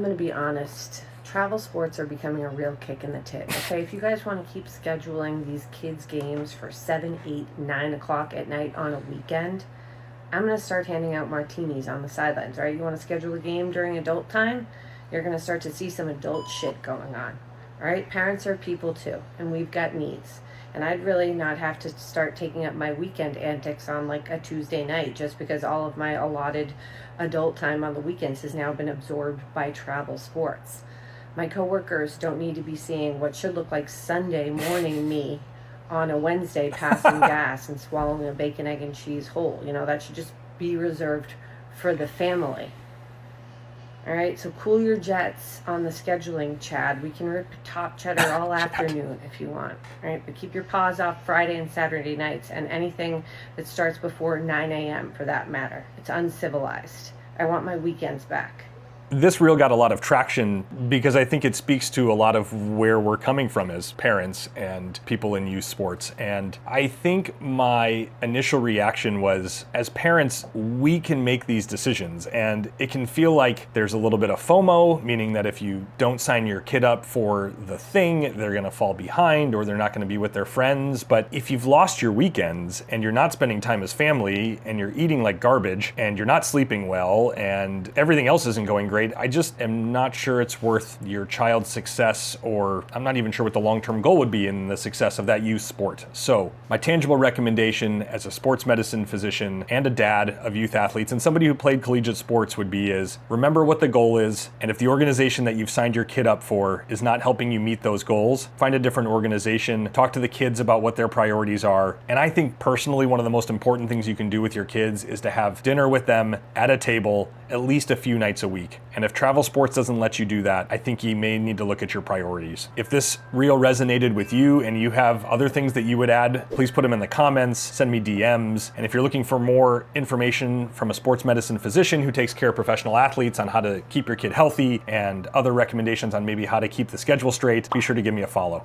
going to be honest. Travel sports are becoming a real kick in the tit. Okay, if you guys want to keep scheduling these kids' games for 7, 8, 9 o'clock at night on a weekend, I'm going to start handing out martinis on the sidelines, right? You want to schedule a game during adult time? You're going to start to see some adult shit going on. All right, parents are people too, and we've got needs. And I'd really not have to start taking up my weekend antics on like a Tuesday night just because all of my allotted adult time on the weekends has now been absorbed by travel sports. My coworkers don't need to be seeing what should look like Sunday morning me on a Wednesday passing gas and swallowing a bacon, egg, and cheese whole. You know, that should just be reserved for the family. All right, so cool your jets on the scheduling, Chad. We can rip top cheddar all afternoon if you want. All right, but keep your paws off Friday and Saturday nights and anything that starts before 9 a.m. for that matter. It's uncivilized. I want my weekends back. This reel got a lot of traction because I think it speaks to a lot of where we're coming from as parents and people in youth sports. And I think my initial reaction was, as parents, we can make these decisions. And it can feel like there's a little bit of FOMO, meaning that if you don't sign your kid up for the thing, they're going to fall behind or they're not going to be with their friends. But if you've lost your weekends and you're not spending time as family and you're eating like garbage and you're not sleeping well and everything else isn't going great, I just am not sure it's worth your child's success, or I'm not even sure what the long-term goal would be in the success of that youth sport. So my tangible recommendation as a sports medicine physician and a dad of youth athletes and somebody who played collegiate sports would be is remember what the goal is. And if the organization that you've signed your kid up for is not helping you meet those goals, find a different organization, talk to the kids about what their priorities are. And I think personally, one of the most important things you can do with your kids is to have dinner with them at a table at least a few nights a week. And if travel sports doesn't let you do that, I think you may need to look at your priorities. If this reel resonated with you and you have other things that you would add, please put them in the comments, send me DMs. And if you're looking for more information from a sports medicine physician who takes care of professional athletes on how to keep your kid healthy and other recommendations on maybe how to keep the schedule straight, be sure to give me a follow.